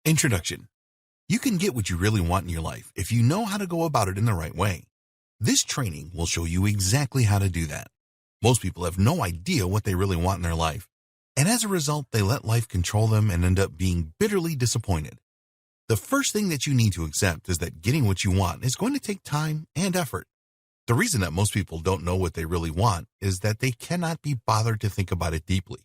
Introduction. You can get what you really want in your life if you know how to go about it in the right way. This training will show you exactly how to do that. Most people have no idea what they really want in their life, and as a result, they let life control them and end up being bitterly disappointed. The first thing that you need to accept is that getting what you want is going to take time and effort. The reason that most people don't know what they really want is that they cannot be bothered to think about it deeply.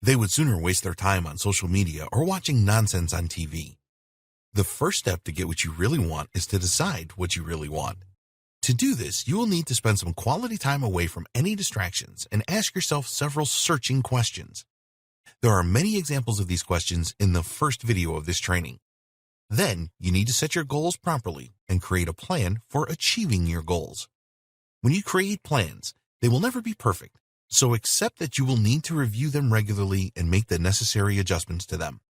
They would sooner waste their time on social media or watching nonsense on TV. The first step to get what you really want is to decide what you really want. To do this, you will need to spend some quality time away from any distractions and ask yourself several searching questions. There are many examples of these questions in the first video of this training. Then, you need to set your goals properly and create a plan for achieving your goals. When you create plans, they will never be perfect, so accept that you will need to review them regularly and make the necessary adjustments to them.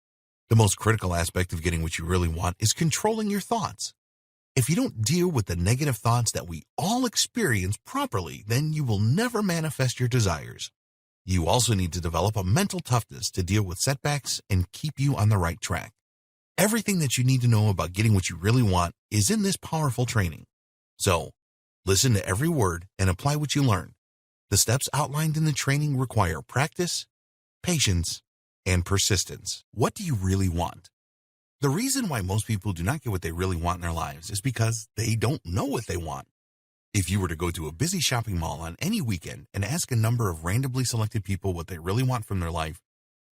The most critical aspect of getting what you really want is controlling your thoughts. If you don't deal with the negative thoughts that we all experience properly, then you will never manifest your desires. You also need to develop a mental toughness to deal with setbacks and keep you on the right track. Everything that you need to know about getting what you really want is in this powerful training. So, listen to every word and apply what you learn. The steps outlined in the training require practice, patience, and persistence. What do you really want? The reason why most people do not get what they really want in their lives is because they don't know what they want. If you were to go to a busy shopping mall on any weekend and ask a number of randomly selected people what they really want from their life,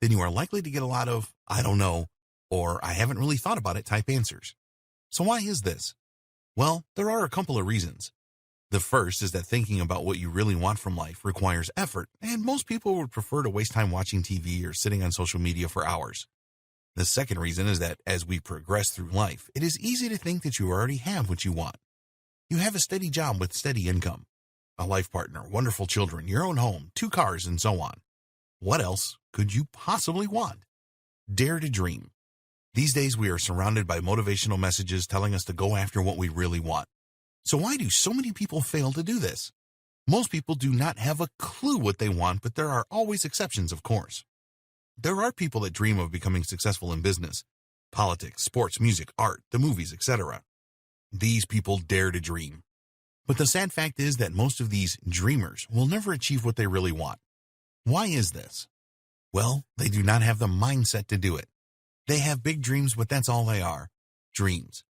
then you are likely to get a lot of, "I don't know," or "I haven't really thought about it" type answers. So why is this? Well, there are a couple of reasons. The first is that thinking about what you really want from life requires effort, and most people would prefer to waste time watching TV or sitting on social media for hours. The second reason is that as we progress through life, it is easy to think that you already have what you want. You have a steady job with steady income, a life partner, wonderful children, your own home, 2 cars, and so on. What else could you possibly want? Dare to dream. These days we are surrounded by motivational messages telling us to go after what we really want. So why do so many people fail to do this? Most people do not have a clue what they want, but there are always exceptions, of course. There are people that dream of becoming successful in business, politics, sports, music, art, the movies, etc. These people dare to dream. But the sad fact is that most of these dreamers will never achieve what they really want. Why is this? Well, they do not have the mindset to do it. They have big dreams, but that's all they are, dreams.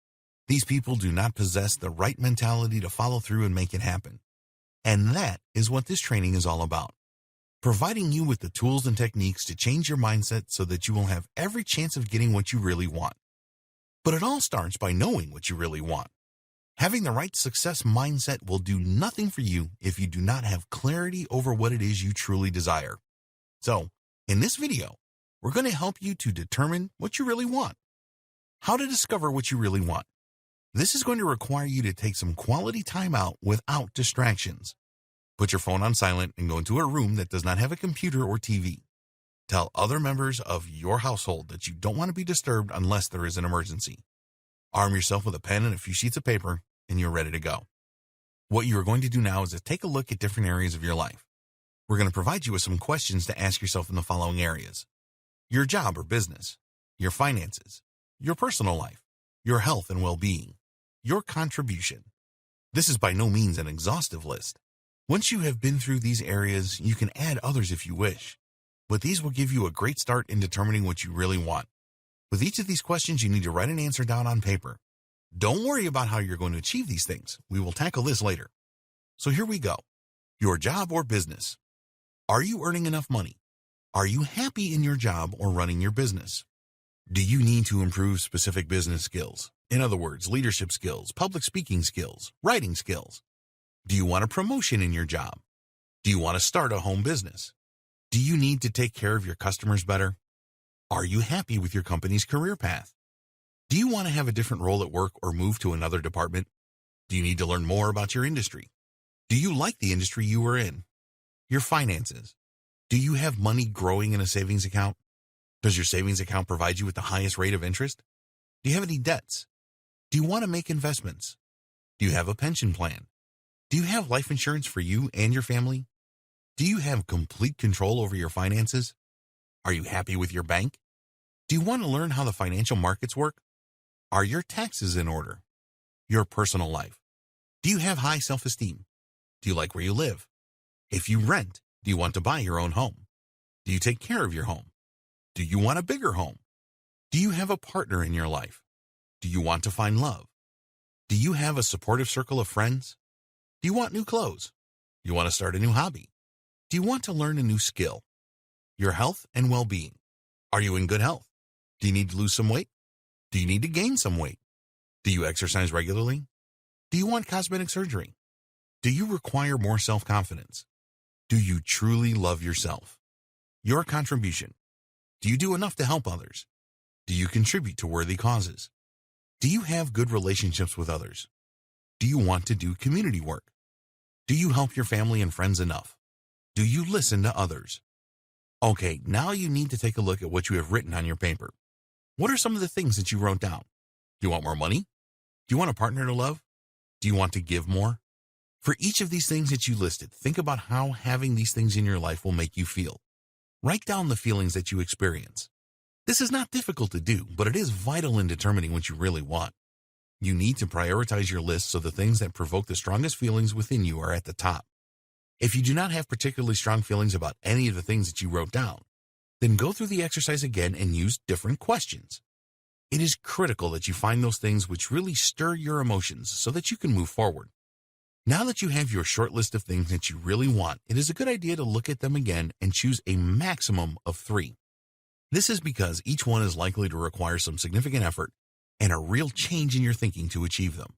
These people do not possess the right mentality to follow through and make it happen. And that is what this training is all about. Providing you with the tools and techniques to change your mindset so that you will have every chance of getting what you really want. But it all starts by knowing what you really want. Having the right success mindset will do nothing for you if you do not have clarity over what it is you truly desire. So, in this video, we're going to help you to determine what you really want. How to discover what you really want. This is going to require you to take some quality time out without distractions. Put your phone on silent and go into a room that does not have a computer or TV. Tell other members of your household that you don't want to be disturbed unless there is an emergency. Arm yourself with a pen and a few sheets of paper, and you're ready to go. What you are going to do now is to take a look at different areas of your life. We're going to provide you with some questions to ask yourself in the following areas: your job or business, your finances, your personal life, your health and well-being, your contribution. This is by no means an exhaustive list. Once you have been through these areas, you can add others if you wish, but these will give you a great start in determining what you really want. With each of these questions, you need to write an answer down on paper. Don't worry about how you're going to achieve these things. We will tackle this later. So here we go. Your job or business. Are you earning enough money? Are you happy in your job or running your business? Do you need to improve specific business skills? In other words, leadership skills, public speaking skills, writing skills. Do you want a promotion in your job? Do you want to start a home business? Do you need to take care of your customers better? Are you happy with your company's career path? Do you want to have a different role at work or move to another department? Do you need to learn more about your industry? Do you like the industry you are in? Your finances. Do you have money growing in a savings account? Does your savings account provide you with the highest rate of interest? Do you have any debts? Do you want to make investments? Do you have a pension plan? Do you have life insurance for you and your family? Do you have complete control over your finances? Are you happy with your bank? Do you want to learn how the financial markets work? Are your taxes in order? Your personal life? Do you have high self-esteem? Do you like where you live? If you rent, do you want to buy your own home? Do you take care of your home? Do you want a bigger home? Do you have a partner in your life? Do you want to find love? Do you have a supportive circle of friends? Do you want new clothes? Do you want to start a new hobby? Do you want to learn a new skill? Your health and well-being. Are you in good health? Do you need to lose some weight? Do you need to gain some weight? Do you exercise regularly? Do you want cosmetic surgery? Do you require more self-confidence? Do you truly love yourself? Your contribution. Do you do enough to help others? Do you contribute to worthy causes? Do you have good relationships with others? Do you want to do community work? Do you help your family and friends enough? Do you listen to others? Okay, now you need to take a look at what you have written on your paper. What are some of the things that you wrote down? Do you want more money? Do you want a partner to love? Do you want to give more? For each of these things that you listed, think about how having these things in your life will make you feel. Write down the feelings that you experience. This is not difficult to do, but it is vital in determining what you really want. You need to prioritize your list so the things that provoke the strongest feelings within you are at the top. If you do not have particularly strong feelings about any of the things that you wrote down, then go through the exercise again and use different questions. It is critical that you find those things which really stir your emotions so that you can move forward. Now that you have your short list of things that you really want, it is a good idea to look at them again and choose a maximum of 3. This is because each one is likely to require some significant effort and a real change in your thinking to achieve them.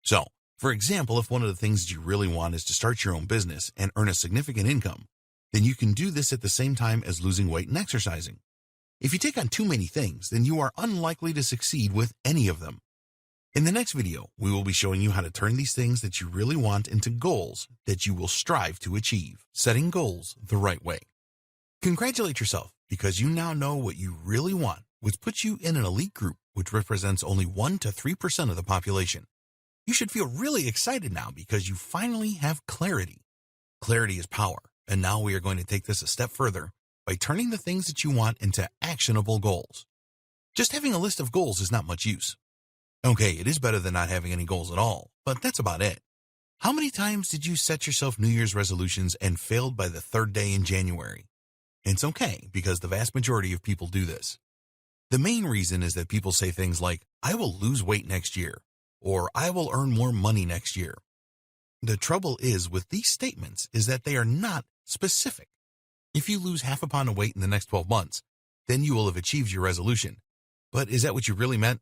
So, for example, if one of the things that you really want is to start your own business and earn a significant income, then you can do this at the same time as losing weight and exercising. If you take on too many things, then you are unlikely to succeed with any of them. In the next video, we will be showing you how to turn these things that you really want into goals that you will strive to achieve, setting goals the right way. Congratulate yourself because you now know what you really want, which puts you in an elite group which represents only 1 to 3% of the population. You should feel really excited now because you finally have clarity. Clarity is power, and now we are going to take this a step further by turning the things that you want into actionable goals. Just having a list of goals is not much use. Okay, it is better than not having any goals at all, but that's about it. How many times did you set yourself New Year's resolutions and failed by the 3rd day in January? It's okay, because the vast majority of people do this. The main reason is that people say things like, I will lose weight next year, or I will earn more money next year. The trouble is with these statements is that they are not specific. If you lose half a pound of weight in the next 12 months, then you will have achieved your resolution. But is that what you really meant?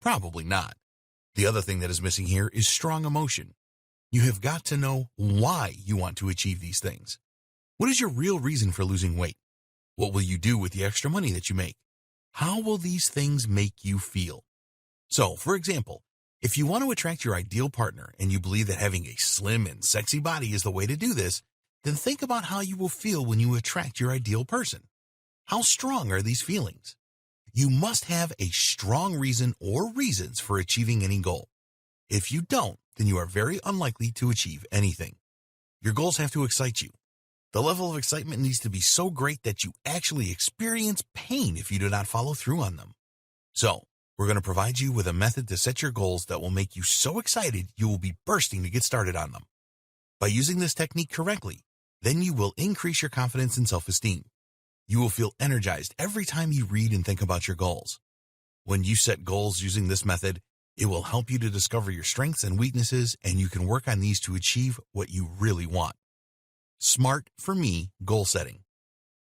Probably not. The other thing that is missing here is strong emotion. You have got to know why you want to achieve these things. What is your real reason for losing weight? What will you do with the extra money that you make? How will these things make you feel? So, for example, if you want to attract your ideal partner and you believe that having a slim and sexy body is the way to do this, then think about how you will feel when you attract your ideal person. How strong are these feelings? You must have a strong reason or reasons for achieving any goal. If you don't, then you are very unlikely to achieve anything. Your goals have to excite you. The level of excitement needs to be so great that you actually experience pain if you do not follow through on them. So, we're going to provide you with a method to set your goals that will make you so excited you will be bursting to get started on them. By using this technique correctly, then you will increase your confidence and self-esteem. You will feel energized every time you read and think about your goals. When you set goals using this method, it will help you to discover your strengths and weaknesses, and you can work on these to achieve what you really want. Smart for me goal setting.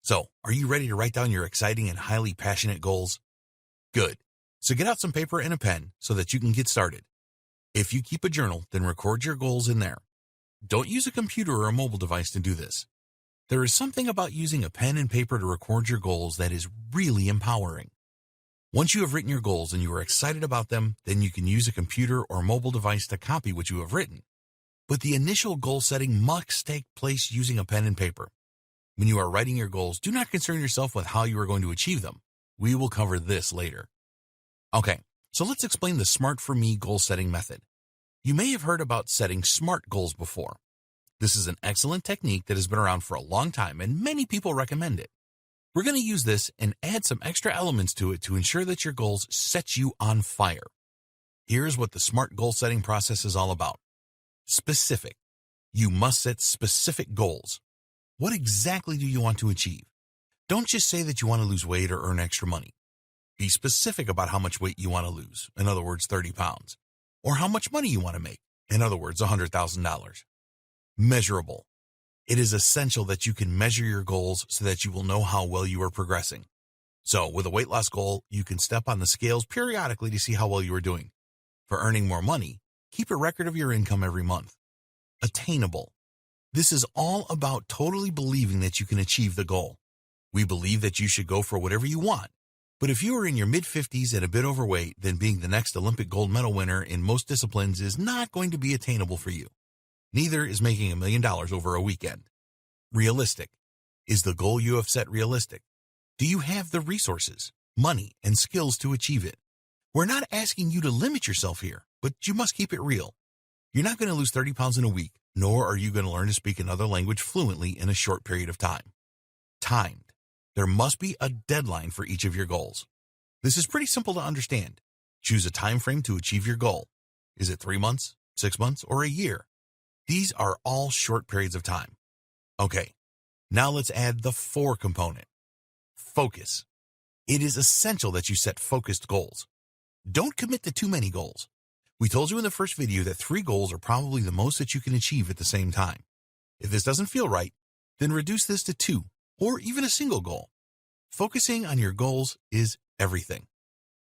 So, are you ready to write down your exciting and highly passionate goals? Good. So get out some paper and a pen so that you can get started. If you keep a journal, then record your goals in there. Don't use a computer or a mobile device to do this. There is something about using a pen and paper to record your goals that is really empowering. Once you have written your goals and you are excited about them, then you can use a computer or mobile device to copy what you have written. But the initial goal setting must take place using a pen and paper. When you are writing your goals, do not concern yourself with how you are going to achieve them. We will cover this later. Okay, so let's explain the Smart for Me goal setting method. You may have heard about setting SMART goals before. This is an excellent technique that has been around for a long time and many people recommend it. We're going to use this and add some extra elements to it to ensure that your goals set you on fire. Here's what the SMART goal setting process is all about. Specific. You must set specific goals. What exactly do you want to achieve? Don't just say that you want to lose weight or earn extra money. Be specific about how much weight you want to lose, in other words, 30 pounds, or how much money you want to make, in other words, $100,000. Measurable. It is essential that you can measure your goals so that you will know how well you are progressing. So, with a weight loss goal, you can step on the scales periodically to see how well you are doing. For earning more money, keep a record of your income every month. Attainable. This is all about totally believing that you can achieve the goal. We believe that you should go for whatever you want. But if you are in your mid-50s and a bit overweight, then being the next Olympic gold medal winner in most disciplines is not going to be attainable for you. Neither is making $1 million over a weekend. Realistic. Is the goal you have set realistic? Do you have the resources, money, and skills to achieve it? We're not asking you to limit yourself here, but you must keep it real. You're not going to lose 30 pounds in a week, nor are you going to learn to speak another language fluently in a short period of time. Timed. There must be a deadline for each of your goals. This is pretty simple to understand. Choose a time frame to achieve your goal. Is it 3 months, 6 months, or a year? These are all short periods of time. Okay, now let's add the 4 component. Focus. It is essential that you set focused goals. Don't commit to too many goals. We told you in the first video that 3 goals are probably the most that you can achieve at the same time. If this doesn't feel right, then reduce this to 2, or even a single goal. Focusing on your goals is everything.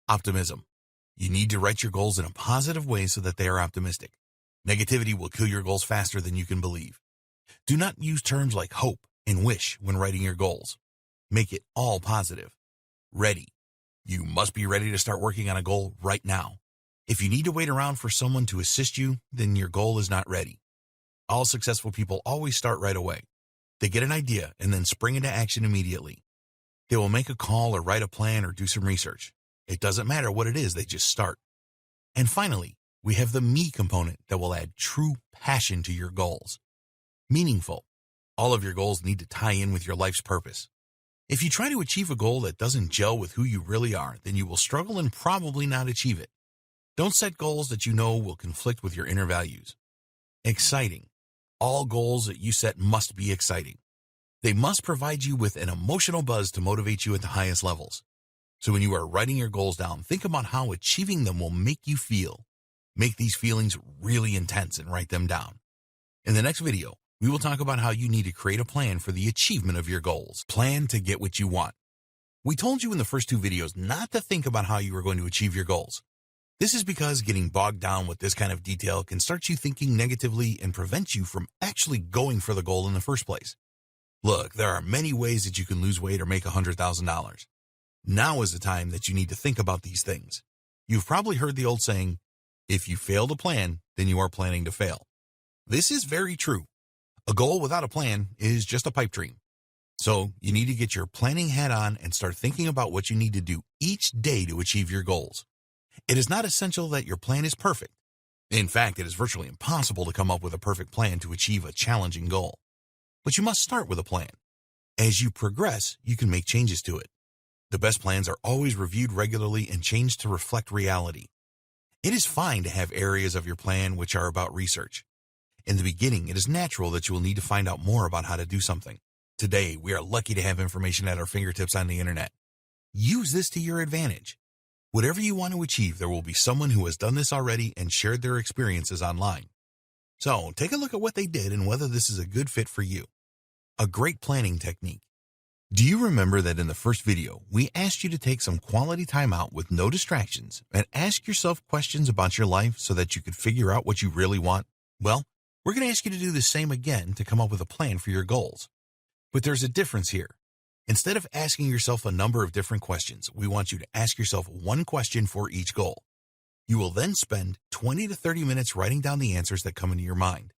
Optimism. You need to write your goals in a positive way so that they are optimistic. Negativity will kill your goals faster than you can believe. Do not use terms like hope and wish when writing your goals. Make it all positive. Ready. You must be ready to start working on a goal right now. If you need to wait around for someone to assist you, then your goal is not ready. All successful people always start right away. They get an idea and then spring into action immediately. They will make a call or write a plan or do some research. It doesn't matter what it is, they just start. And finally, we have the me component that will add true passion to your goals. Meaningful. All of your goals need to tie in with your life's purpose. If you try to achieve a goal that doesn't gel with who you really are, then you will struggle and probably not achieve it. Don't set goals that you know will conflict with your inner values. Exciting. All goals that you set must be exciting. They must provide you with an emotional buzz to motivate you at the highest levels. So when you are writing your goals down, think about how achieving them will make you feel. Make these feelings really intense and write them down. In the next video, we will talk about how you need to create a plan for the achievement of your goals. Plan to get what you want. We told you in the first 2 videos not to think about how you are going to achieve your goals. This is because getting bogged down with this kind of detail can start you thinking negatively and prevent you from actually going for the goal in the first place. Look, there are many ways that you can lose weight or make $100,000. Now is the time that you need to think about these things. You've probably heard the old saying, if you fail to plan, then you are planning to fail. This is very true. A goal without a plan is just a pipe dream. So you need to get your planning hat on and start thinking about what you need to do each day to achieve your goals. It is not essential that your plan is perfect. In fact, it is virtually impossible to come up with a perfect plan to achieve a challenging goal. But you must start with a plan. As you progress, you can make changes to it. The best plans are always reviewed regularly and changed to reflect reality. It is fine to have areas of your plan which are about research. In the beginning, it is natural that you will need to find out more about how to do something. Today, we are lucky to have information at our fingertips on the internet. Use this to your advantage. Whatever you want to achieve, there will be someone who has done this already and shared their experiences online. So, take a look at what they did and whether this is a good fit for you. A great planning technique. Do you remember that in the first video, we asked you to take some quality time out with no distractions and ask yourself questions about your life so that you could figure out what you really want? Well, we're going to ask you to do the same again to come up with a plan for your goals. But there's a difference here. Instead of asking yourself a number of different questions, we want you to ask yourself one question for each goal. You will then spend 20 to 30 minutes writing down the answers that come into your mind.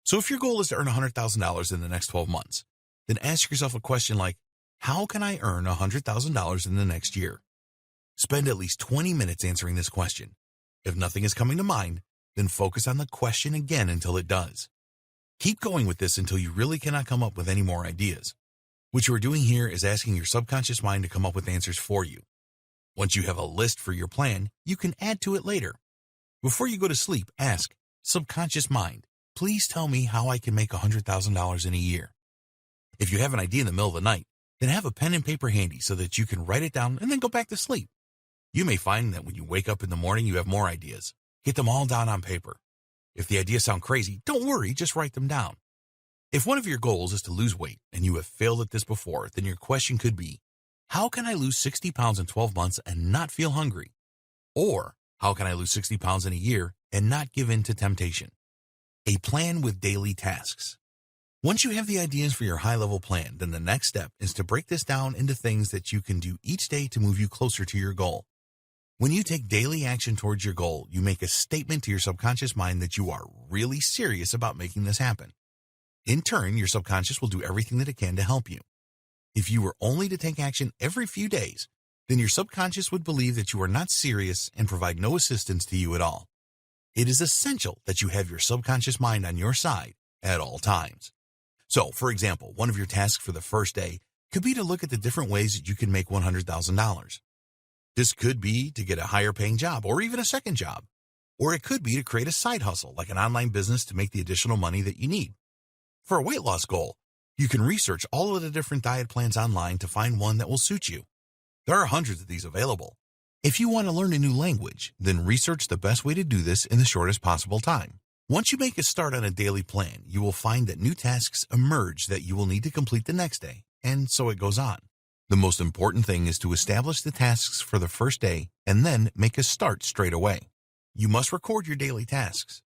So if your goal is to earn $100,000 in the next 12 months, then ask yourself a question like, how can I earn $100,000 in the next year? Spend at least 20 minutes answering this question. If nothing is coming to mind, then focus on the question again until it does. Keep going with this until you really cannot come up with any more ideas. What you are doing here is asking your subconscious mind to come up with answers for you. Once you have a list for your plan, you can add to it later. Before you go to sleep, ask, subconscious mind, please tell me how I can make $100,000 in a year. If you have an idea in the middle of the night, then have a pen and paper handy so that you can write it down and then go back to sleep. You may find that when you wake up in the morning, you have more ideas. Get them all down on paper. If the ideas sound crazy, don't worry, just write them down. If one of your goals is to lose weight and you have failed at this before, then your question could be, how can I lose 60 pounds in 12 months and not feel hungry? Or, how can I lose 60 pounds in a year and not give in to temptation? A plan with daily tasks. Once you have the ideas for your high-level plan, then the next step is to break this down into things that you can do each day to move you closer to your goal. When you take daily action towards your goal, you make a statement to your subconscious mind that you are really serious about making this happen. In turn, your subconscious will do everything that it can to help you. If you were only to take action every few days, then your subconscious would believe that you are not serious and provide no assistance to you at all. It is essential that you have your subconscious mind on your side at all times. So, for example, one of your tasks for the first day could be to look at the different ways that you can make $100,000. This could be to get a higher paying job or even a second job. Or it could be to create a side hustle like an online business to make the additional money that you need. For a weight loss goal, you can research all of the different diet plans online to find one that will suit you. There are hundreds of these available. If you want to learn a new language, then research the best way to do this in the shortest possible time. Once you make a start on a daily plan, you will find that new tasks emerge that you will need to complete the next day, and so it goes on. The most important thing is to establish the tasks for the first day and then make a start straight away. You must record your daily tasks.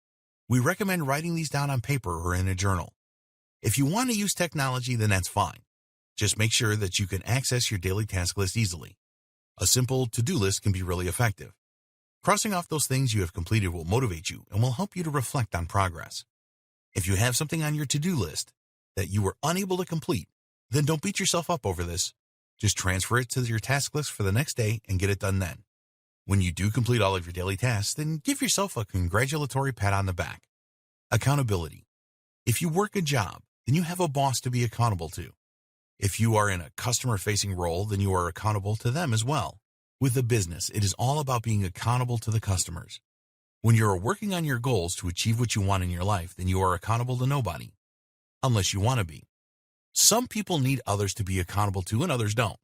We recommend writing these down on paper or in a journal. If you want to use technology, then that's fine. Just make sure that you can access your daily task list easily. A simple to-do list can be really effective. Crossing off those things you have completed will motivate you and will help you to reflect on progress. If you have something on your to-do list that you were unable to complete, then don't beat yourself up over this. Just transfer it to your task list for the next day and get it done then. When you do complete all of your daily tasks, then give yourself a congratulatory pat on the back. Accountability. If you work a job, then you have a boss to be accountable to. If you are in a customer-facing role, then you are accountable to them as well. With a business, it is all about being accountable to the customers. When you are working on your goals to achieve what you want in your life, then you are accountable to nobody, unless you want to be. Some people need others to be accountable to and others don't.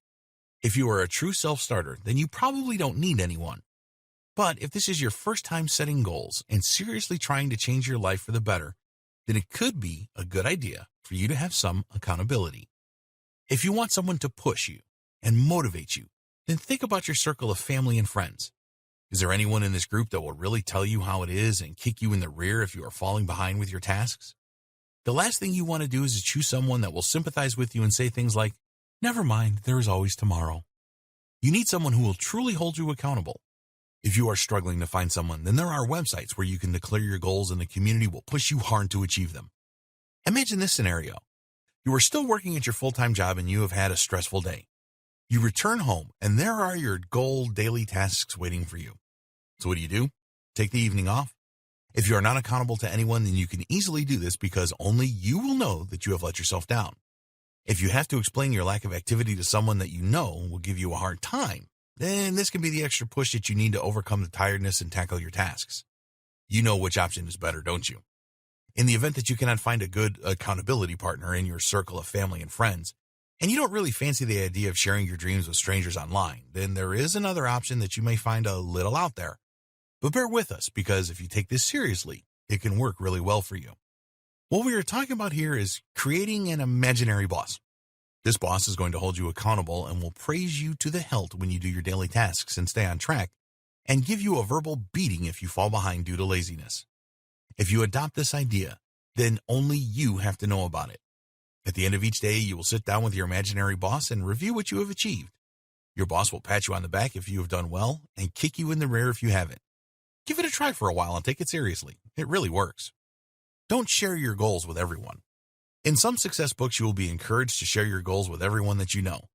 If you are a true self-starter, then you probably don't need anyone. But if this is your first time setting goals and seriously trying to change your life for the better, then it could be a good idea for you to have some accountability. If you want someone to push you and motivate you, then think about your circle of family and friends. Is there anyone in this group that will really tell you how it is and kick you in the rear if you are falling behind with your tasks? The last thing you want to do is to choose someone that will sympathize with you and say things like, "Never mind, there is always tomorrow." You need someone who will truly hold you accountable. If you are struggling to find someone, then there are websites where you can declare your goals and the community will push you hard to achieve them. Imagine this scenario. You are still working at your full-time job and you have had a stressful day. You return home and there are your goal daily tasks waiting for you. So what do? Take the evening off? If you are not accountable to anyone, then you can easily do this because only you will know that you have let yourself down. If you have to explain your lack of activity to someone that you know will give you a hard time, then this can be the extra push that you need to overcome the tiredness and tackle your tasks. You know which option is better, don't you? In the event that you cannot find a good accountability partner in your circle of family and friends, and you don't really fancy the idea of sharing your dreams with strangers online, then there is another option that you may find a little out there. But bear with us, because if you take this seriously, it can work really well for you. What we are talking about here is creating an imaginary boss. This boss is going to hold you accountable and will praise you to the hilt when you do your daily tasks and stay on track, and give you a verbal beating if you fall behind due to laziness. If you adopt this idea, then only you have to know about it. At the end of each day, you will sit down with your imaginary boss and review what you have achieved. Your boss will pat you on the back if you have done well and kick you in the rear if you haven't. Give it a try for a while and take it seriously. It really works. Don't share your goals with everyone. In some success books, you will be encouraged to share your goals with everyone that you know.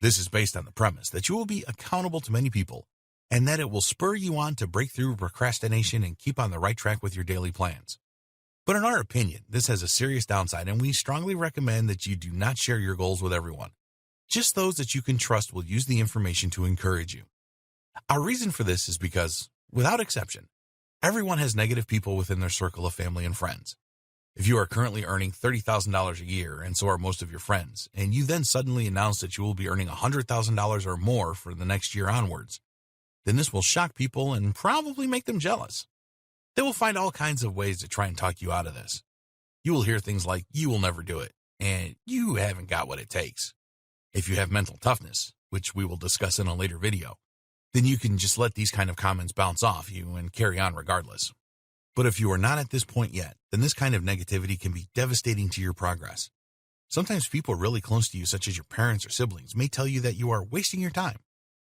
This is based on the premise that you will be accountable to many people and that it will spur you on to break through procrastination and keep on the right track with your daily plans. But in our opinion, this has a serious downside, and we strongly recommend that you do not share your goals with everyone. Just those that you can trust will use the information to encourage you. Our reason for this is because, without exception, everyone has negative people within their circle of family and friends. If you are currently earning $30,000 a year, and so are most of your friends, and you then suddenly announce that you will be earning $100,000 or more for the next year onwards, then this will shock people and probably make them jealous. They will find all kinds of ways to try and talk you out of this. You will hear things like, "You will never do it," and "You haven't got what it takes." If you have mental toughness, which we will discuss in a later video, then you can just let these kind of comments bounce off you and carry on regardless. But if you are not at this point yet, then this kind of negativity can be devastating to your progress. Sometimes people really close to you, such as your parents or siblings, may tell you that you are wasting your time.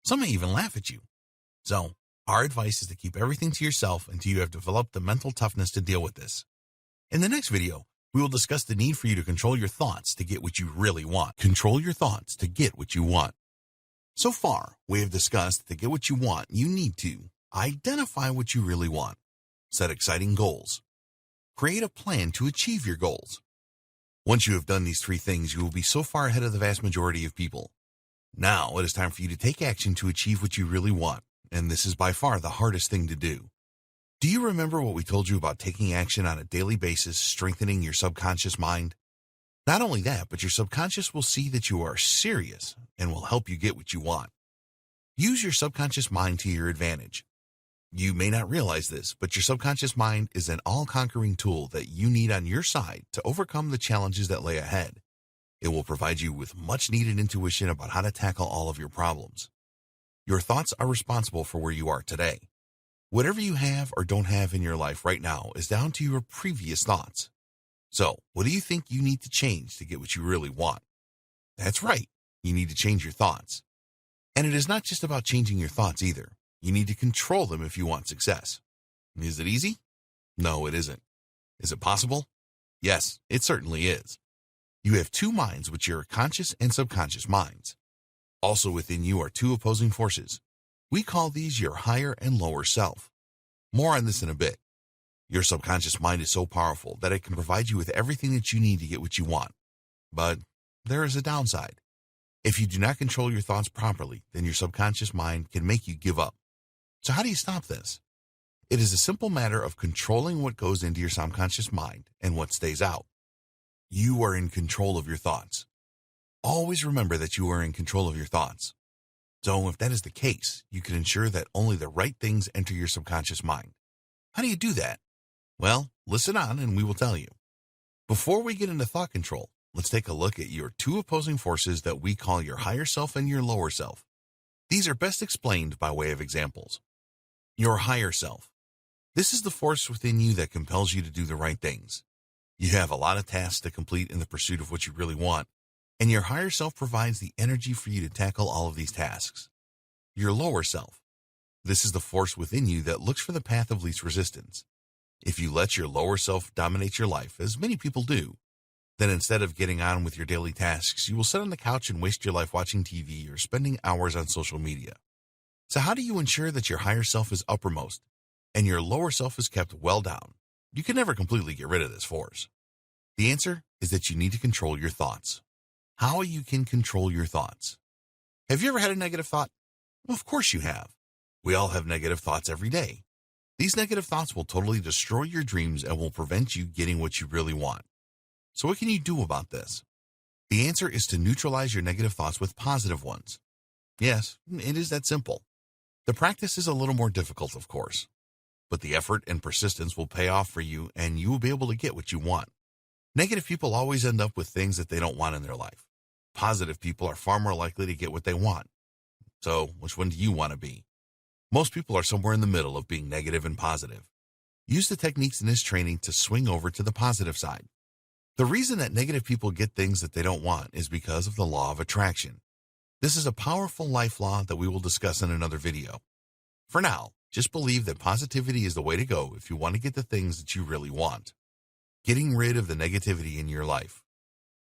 Some may even laugh at you. So, our advice is to keep everything to yourself until you have developed the mental toughness to deal with this. In the next video, we will discuss the need for you to control your thoughts to get what you really want. Control your thoughts to get what you want. So far, we have discussed that to get what you want, you need to identify what you really want, set exciting goals, create a plan to achieve your goals. Once you have done these three things, you will be so far ahead of the vast majority of people. Now, it is time for you to take action to achieve what you really want, and this is by far the hardest thing to do. Do you remember what we told you about taking action on a daily basis, strengthening your subconscious mind? Not only that, but your subconscious will see that you are serious and will help you get what you want. Use your subconscious mind to your advantage. You may not realize this, but your subconscious mind is an all-conquering tool that you need on your side to overcome the challenges that lay ahead. It will provide you with much-needed intuition about how to tackle all of your problems. Your thoughts are responsible for where you are today. Whatever you have or don't have in your life right now is down to your previous thoughts. So, what do you think you need to change to get what you really want? That's right, you need to change your thoughts. And it is not just about changing your thoughts either. You need to control them if you want success. Is it easy? No, it isn't. Is it possible? Yes, it certainly is. You have two minds, which are conscious and subconscious minds. Also within you are two opposing forces. We call these your higher and lower self. More on this in a bit. Your subconscious mind is so powerful that it can provide you with everything that you need to get what you want. But there is a downside. If you do not control your thoughts properly, then your subconscious mind can make you give up. So how do you stop this? It is a simple matter of controlling what goes into your subconscious mind and what stays out. You are in control of your thoughts. Always remember that you are in control of your thoughts. So if that is the case, you can ensure that only the right things enter your subconscious mind. How do you do that? Well, listen on and we will tell you. Before we get into thought control, let's take a look at your two opposing forces that we call your higher self and your lower self. These are best explained by way of examples. Your higher self. This is the force within you that compels you to do the right things. You have a lot of tasks to complete in the pursuit of what you really want, and your higher self provides the energy for you to tackle all of these tasks. Your lower self. This is the force within you that looks for the path of least resistance. If you let your lower self dominate your life, as many people do, then instead of getting on with your daily tasks, you will sit on the couch and waste your life watching TV or spending hours on social media. So how do you ensure that your higher self is uppermost and your lower self is kept well down? You can never completely get rid of this force. The answer is that you need to control your thoughts. How you can control your thoughts. Have you ever had a negative thought? Well, of course you have. We all have negative thoughts every day. These negative thoughts will totally destroy your dreams and will prevent you getting what you really want. So what can you do about this? The answer is to neutralize your negative thoughts with positive ones. Yes, it is that simple. The practice is a little more difficult, of course, but the effort and persistence will pay off for you and you will be able to get what you want. Negative people always end up with things that they don't want in their life. Positive people are far more likely to get what they want. So, which one do you want to be? Most people are somewhere in the middle of being negative and positive. Use the techniques in this training to swing over to the positive side. The reason that negative people get things that they don't want is because of the law of attraction. This is a powerful life law that we will discuss in another video. For now, just believe that positivity is the way to go if you want to get the things that you really want. Getting rid of the negativity in your life.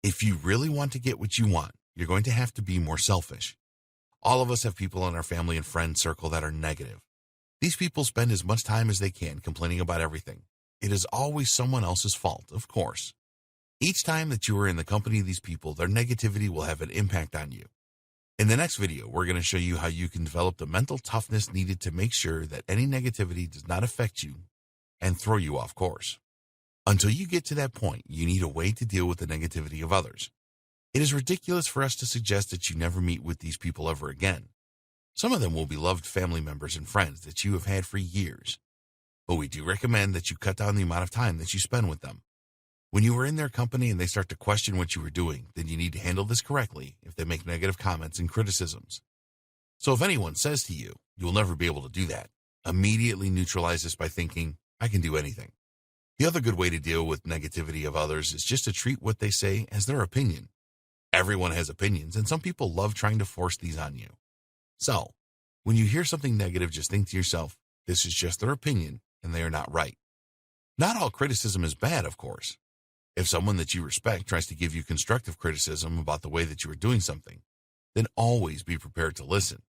If you really want to get what you want, you're going to have to be more selfish. All of us have people in our family and friend circle that are negative. These people spend as much time as they can complaining about everything. it is always someone else's fault, of course. Each time that you are in the company of these people, their negativity will have an impact on you. In the next video, we're going to show you how you can develop the mental toughness needed to make sure that any negativity does not affect you and throw you off course. Until you get to that point, you need a way to deal with the negativity of others. It is ridiculous for us to suggest that you never meet with these people ever again. Some of them will be loved family members and friends that you have had for years. But we do recommend that you cut down the amount of time that you spend with them. When you are in their company and they start to question what you are doing, then you need to handle this correctly if they make negative comments and criticisms. So if anyone says to you, you will never be able to do that, immediately neutralize this by thinking, I can do anything. The other good way to deal with negativity of others is just to treat what they say as their opinion. Everyone has opinions, and some people love trying to force these on you. So, when you hear something negative, just think to yourself, this is just their opinion, and they are not right. Not all criticism is bad, of course. If someone that you respect tries to give you constructive criticism about the way that you are doing something, then always be prepared to listen.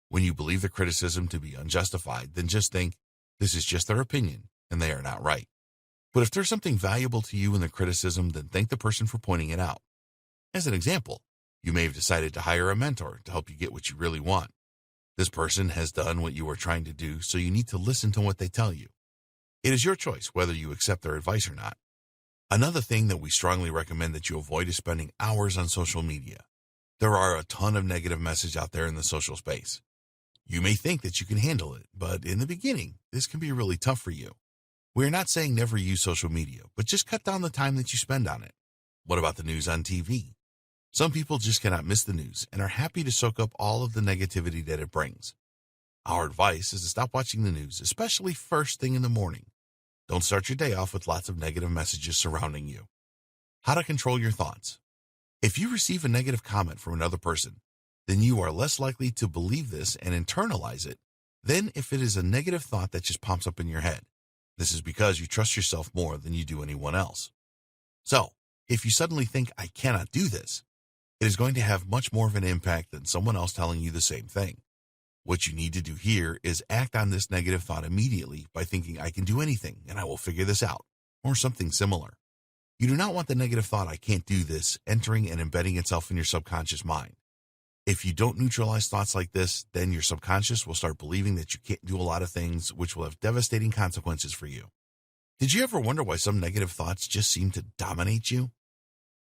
When you believe the criticism to be unjustified, then just think, this is just their opinion, and they are not right. But if there's something valuable to you in the criticism, then thank the person for pointing it out. As an example, you may have decided to hire a mentor to help you get what you really want. This person has done what you are trying to do, so you need to listen to what they tell you. It is your choice whether you accept their advice or not. Another thing that we strongly recommend that you avoid is spending hours on social media. There are a ton of negative message out there in the social space. You may think that you can handle it, but in the beginning, this can be really tough for you. We're not saying never use social media, but just cut down the time that you spend on it. What about the news on TV? Some people just cannot miss the news and are happy to soak up all of the negativity that it brings. Our advice is to stop watching the news, especially first thing in the morning. Don't start your day off with lots of negative messages surrounding you. How to control your thoughts. If you receive a negative comment from another person, then you are less likely to believe this and internalize it than if it is a negative thought that just pops up in your head. This is because you trust yourself more than you do anyone else. So, if you suddenly think, I cannot do this, it is going to have much more of an impact than someone else telling you the same thing. What you need to do here is act on this negative thought immediately by thinking, I can do anything and I will figure this out, or something similar. You do not want the negative thought, I can't do this, entering and embedding itself in your subconscious mind. If you don't neutralize thoughts like this, then your subconscious will start believing that you can't do a lot of things, which will have devastating consequences for you. Did you ever wonder why some negative thoughts just seem to dominate you?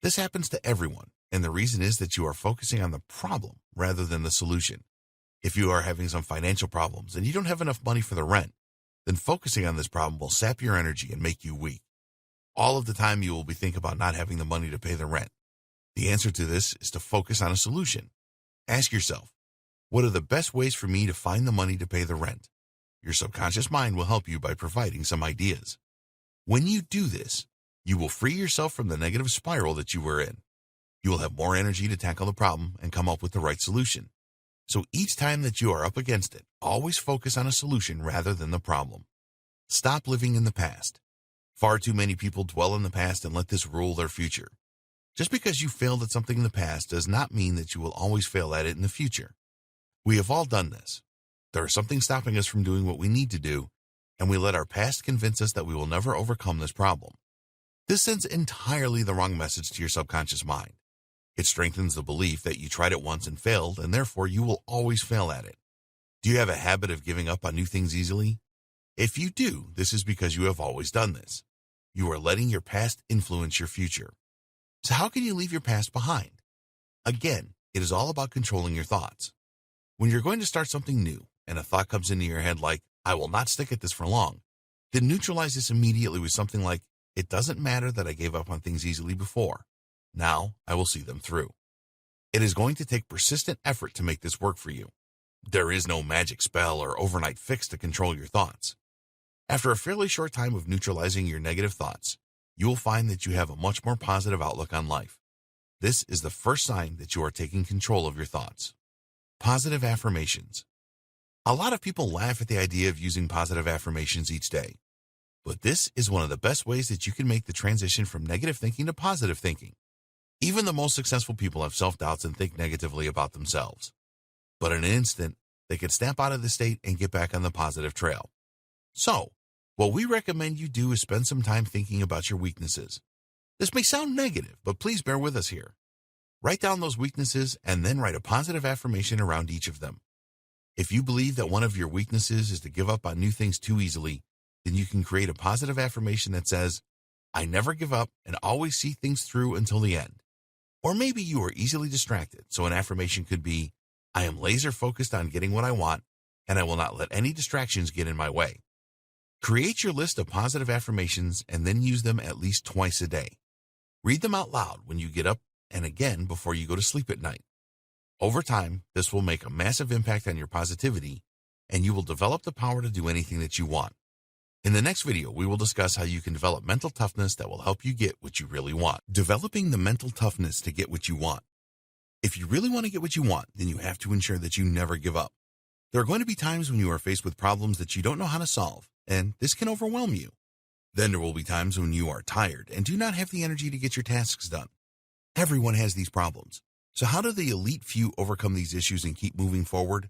This happens to everyone, and the reason is that you are focusing on the problem rather than the solution. If you are having some financial problems and you don't have enough money for the rent, then focusing on this problem will sap your energy and make you weak. All of the time you will be thinking about not having the money to pay the rent. The answer to this is to focus on a solution. Ask yourself, what are the best ways for me to find the money to pay the rent? Your subconscious mind will help you by providing some ideas. When you do this, you will free yourself from the negative spiral that you were in. You will have more energy to tackle the problem and come up with the right solution. So each time that you are up against it, always focus on a solution rather than the problem. Stop living in the past. Far too many people dwell in the past and let this rule their future. Just because you failed at something in the past does not mean that you will always fail at it in the future. We have all done this. There is something stopping us from doing what we need to do, and we let our past convince us that we will never overcome this problem. This sends entirely the wrong message to your subconscious mind. It strengthens the belief that you tried it once and failed, and therefore you will always fail at it. Do you have a habit of giving up on new things easily? If you do, this is because you have always done this. You are letting your past influence your future. So how can you leave your past behind? Again, it is all about controlling your thoughts. When you're going to start something new and a thought comes into your head like, I will not stick at this for long, then neutralize this immediately with something like, it doesn't matter that I gave up on things easily before. Now I will see them through. It is going to take persistent effort to make this work for you. There is no magic spell or overnight fix to control your thoughts. After a fairly short time of neutralizing your negative thoughts, you will find that you have a much more positive outlook on life. This is the first sign that you are taking control of your thoughts. Positive affirmations. A lot of people laugh at the idea of using positive affirmations each day. But this is one of the best ways that you can make the transition from negative thinking to positive thinking. Even the most successful people have self-doubts and think negatively about themselves. But in an instant, they can snap out of the state and get back on the positive trail. So, What we recommend you do is spend some time thinking about your weaknesses. This may sound negative, but please bear with us here. Write down those weaknesses and then write a positive affirmation around each of them. If you believe that one of your weaknesses is to give up on new things too easily, then you can create a positive affirmation that says, I never give up and always see things through until the end. Or maybe you are easily distracted, so an affirmation could be, I am laser focused on getting what I want, and I will not let any distractions get in my way. Create your list of positive affirmations and then use them at least twice a day. Read them out loud when you get up and again before you go to sleep at night. Over time, this will make a massive impact on your positivity, and you will develop the power to do anything that you want. In the next video, we will discuss how you can develop mental toughness that will help you get what you really want. Developing the mental toughness to get what you want. If you really want to get what you want, then you have to ensure that you never give up. There are going to be times when you are faced with problems that you don't know how to solve, and this can overwhelm you. Then there will be times when you are tired and do not have the energy to get your tasks done. Everyone has these problems. So how do the elite few overcome these issues and keep moving forward?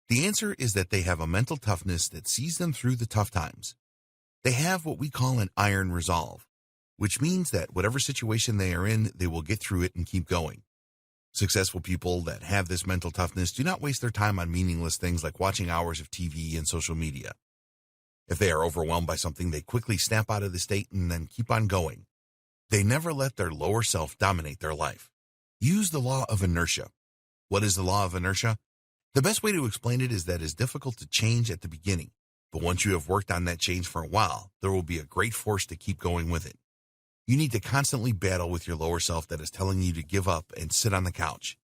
The answer is that they have a mental toughness that sees them through the tough times. They have what we call an iron resolve, which means that whatever situation they are in, they will get through it and keep going. Successful people that have this mental toughness do not waste their time on meaningless things like watching hours of TV and social media. If they are overwhelmed by something, they quickly snap out of the state and then keep on going. They never let their lower self dominate their life. Use the law of inertia. What is the law of inertia? The best way to explain it is that it's difficult to change at the beginning, but once you have worked on that change for a while, there will be a great force to keep going with it. You need to constantly battle with your lower self that is telling you to give up and sit on the couch.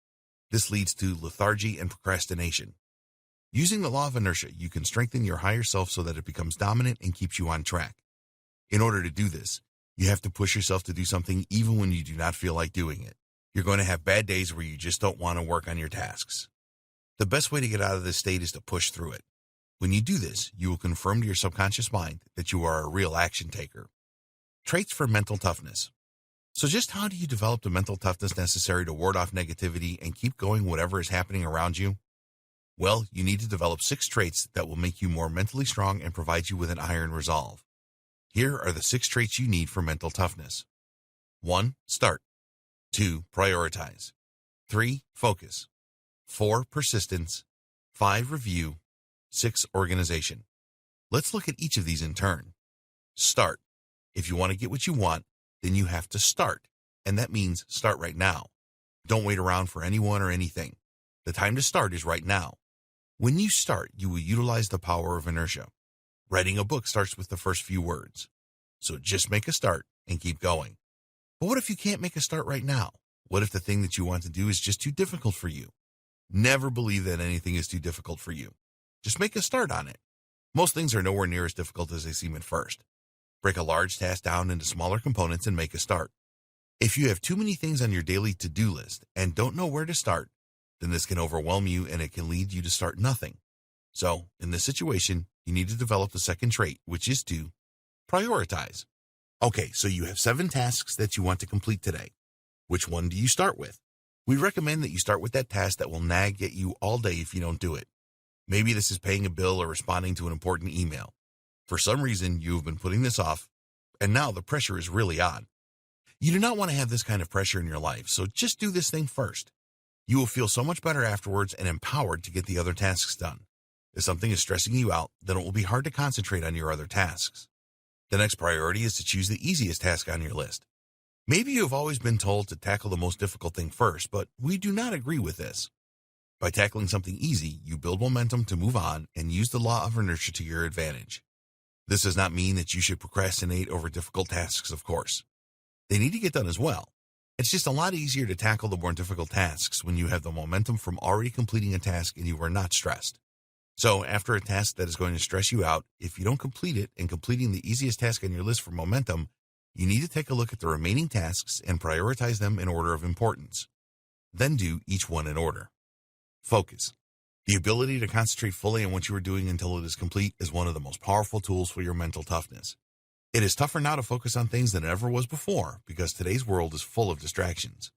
This leads to lethargy and procrastination. Using the law of inertia, you can strengthen your higher self so that it becomes dominant and keeps you on track. In order to do this, you have to push yourself to do something even when you do not feel like doing it. You're going to have bad days where you just don't want to work on your tasks. The best way to get out of this state is to push through it. When you do this, you will confirm to your subconscious mind that you are a real action taker. Traits for mental toughness. So just how do you develop the mental toughness necessary to ward off negativity and keep going whatever is happening around you? Well, you need to develop 6 traits that will make you more mentally strong and provide you with an iron resolve. Here are the 6 traits you need for mental toughness. 1. Start. 2. Prioritize. 3. Focus. 4. Persistence. 5. Review. 6. Organization. Let's look at each of these in turn. Start. If you want to get what you want, then you have to start, and that means start right now. Don't wait around for anyone or anything. The time to start is right now. When you start, you will utilize the power of inertia. Writing a book starts with the first few words. So just make a start and keep going. But what if you can't make a start right now? What if the thing that you want to do is just too difficult for you? Never believe that anything is too difficult for you. Just make a start on it. Most things are nowhere near as difficult as they seem at first. Break a large task down into smaller components and make a start. If you have too many things on your daily to-do list and don't know where to start, then this can overwhelm you and it can lead you to start nothing. So, in this situation, you need to develop the second trait, which is to prioritize. Okay, so you have 7 tasks that you want to complete today. Which one do you start with? We recommend that you start with that task that will nag at you all day if you don't do it. Maybe this is paying a bill or responding to an important email. For some reason, you have been putting this off, and now the pressure is really on. You do not want to have this kind of pressure in your life, so just do this thing first. You will feel so much better afterwards and empowered to get the other tasks done. If something is stressing you out, then it will be hard to concentrate on your other tasks. The next priority is to choose the easiest task on your list. Maybe you have always been told to tackle the most difficult thing first, but we do not agree with this. By tackling something easy, you build momentum to move on and use the law of inertia to your advantage. This does not mean that you should procrastinate over difficult tasks, of course. They need to get done as well. It's just a lot easier to tackle the more difficult tasks when you have the momentum from already completing a task and you are not stressed. So after a task that is going to stress you out, if you don't complete it and completing the easiest task on your list for momentum, you need to take a look at the remaining tasks and prioritize them in order of importance. Then do each one in order. Focus. The ability to concentrate fully on what you are doing until it is complete is one of the most powerful tools for your mental toughness. It is tougher now to focus on things than it ever was before because today's world is full of distractions.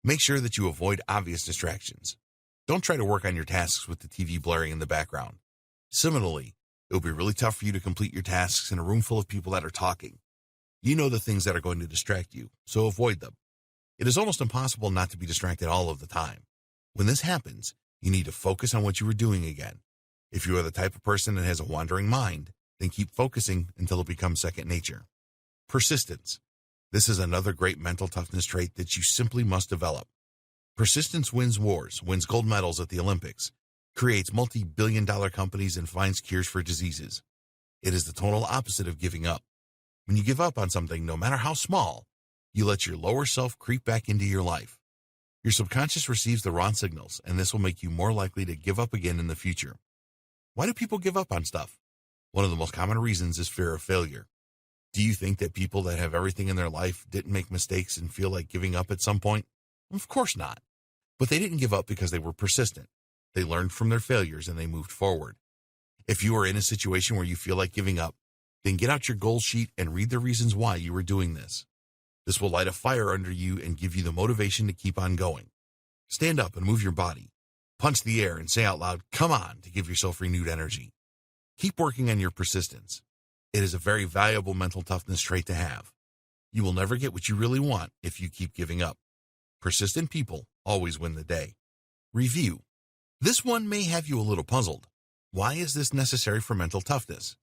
Make sure that you avoid obvious distractions. Don't try to work on your tasks with the TV blaring in the background. Similarly, It'll be really tough for you to complete your tasks in a room full of people that are talking. You know the things that are going to distract you, so avoid them. It is almost impossible not to be distracted all of the time. When this happens, you need to focus on what you are doing again. If you are the type of person that has a wandering mind, then keep focusing until it becomes second nature. Persistence. This is another great mental toughness trait that you simply must develop. Persistence wins wars, wins gold medals at the Olympics, creates multi-billion-dollar companies, and finds cures for diseases. It is the total opposite of giving up. When you give up on something, no matter how small, you let your lower self creep back into your life. Your subconscious receives the wrong signals, and this will make you more likely to give up again in the future. Why do people give up on stuff? One of the most common reasons is fear of failure. Do you think that people that have everything in their life didn't make mistakes and feel like giving up at some point? Of course not. But they didn't give up because they were persistent. They learned from their failures and they moved forward. If you are in a situation where you feel like giving up, then get out your goal sheet and read the reasons why you are doing this. This will light a fire under you and give you the motivation to keep on going. Stand up and move your body. Punch the air and say out loud, "Come on," to give yourself renewed energy. Keep working on your persistence. It is a very valuable mental toughness trait to have. You will never get what you really want if you keep giving up. Persistent people always win the day. Review. This one may have you a little puzzled. Why is this necessary for mental toughness?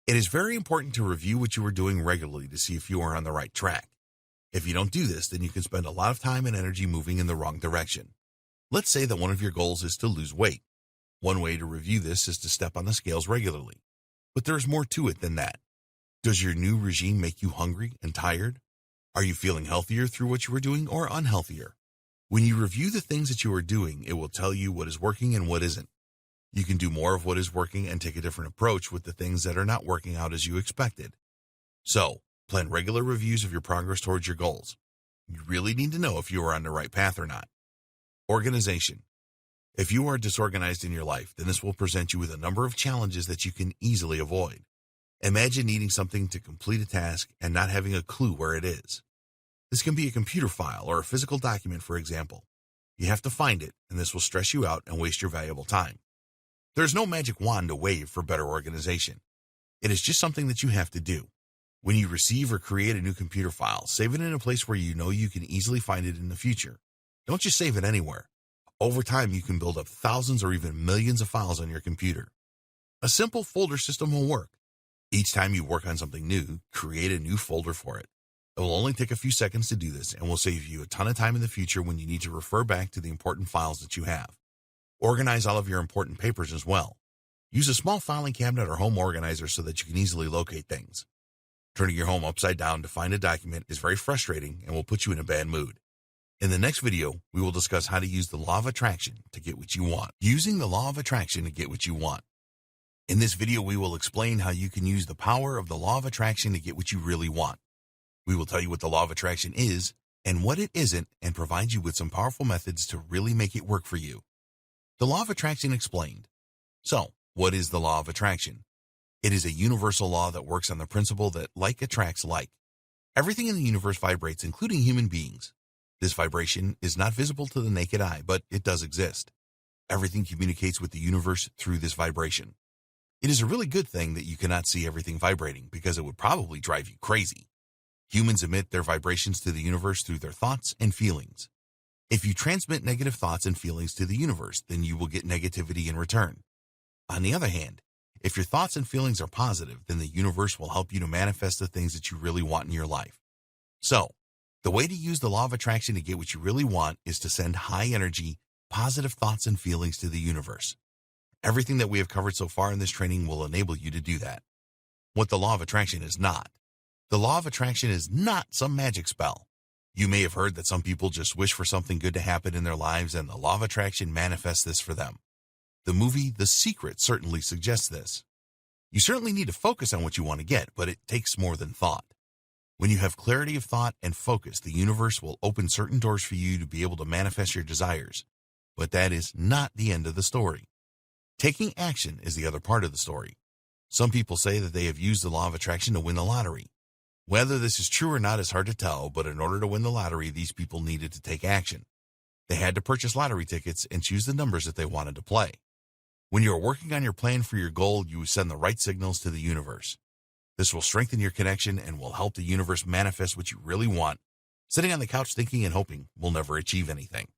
It is very important to review what you are doing regularly to see if you are on the right track. If you don't do this, then you can spend a lot of time and energy moving in the wrong direction. Let's say that one of your goals is to lose weight. One way to review this is to step on the scales regularly. But there is more to it than that. Does your new regime make you hungry and tired? Are you feeling healthier through what you are doing or unhealthier? When you review the things that you are doing, it will tell you what is working and what isn't. You can do more of what is working and take a different approach with the things that are not working out as you expected. So, plan regular reviews of your progress towards your goals. You really need to know if you are on the right path or not. Organization. If you are disorganized in your life, then this will present you with a number of challenges that you can easily avoid. Imagine needing something to complete a task and not having a clue where it is. This can be a computer file or a physical document, for example. You have to find it, and this will stress you out and waste your valuable time. There's no magic wand to wave for better organization. It is just something that you have to do. When you receive or create a new computer file, save it in a place where you know you can easily find it in the future. Don't just save it anywhere. Over time, you can build up thousands or even millions of files on your computer. A simple folder system will work. Each time you work on something new, create a new folder for it. It will only take a few seconds to do this and will save you a ton of time in the future when you need to refer back to the important files that you have. Organize all of your important papers as well. Use a small filing cabinet or home organizer so that you can easily locate things. Turning your home upside down to find a document is very frustrating and will put you in a bad mood. In the next video, we will discuss how to use the law of attraction to get what you want. Using the law of attraction to get what you want. In this video, we will explain how you can use the power of the law of attraction to get what you really want. We will tell you what the law of attraction is and what it isn't, and provide you with some powerful methods to really make it work for you. The law of attraction explained. So, what is the law of attraction? It is a universal law that works on the principle that like attracts like. Everything in the universe vibrates, including human beings. This vibration is not visible to the naked eye, but it does exist. Everything communicates with the universe through this vibration. It is a really good thing that you cannot see everything vibrating, because it would probably drive you crazy. Humans emit their vibrations to the universe through their thoughts and feelings. If you transmit negative thoughts and feelings to the universe, then you will get negativity in return. On the other hand, if your thoughts and feelings are positive, then the universe will help you to manifest the things that you really want in your life. So, the way to use the law of attraction to get what you really want is to send high energy, positive thoughts and feelings to the universe. Everything that we have covered so far in this training will enable you to do that. What the law of attraction is not. The law of attraction is not some magic spell. You may have heard that some people just wish for something good to happen in their lives, and the law of attraction manifests this for them. The movie The Secret certainly suggests this. You certainly need to focus on what you want to get, but it takes more than thought. When you have clarity of thought and focus, the universe will open certain doors for you to be able to manifest your desires. But that is not the end of the story. Taking action is the other part of the story. Some people say that they have used the law of attraction to win the lottery. Whether this is true or not is hard to tell, but in order to win the lottery, these people needed to take action. They had to purchase lottery tickets and choose the numbers that they wanted to play. When you are working on your plan for your goal, you send the right signals to the universe. This will strengthen your connection and will help the universe manifest what you really want. Sitting on the couch thinking and hoping will never achieve anything.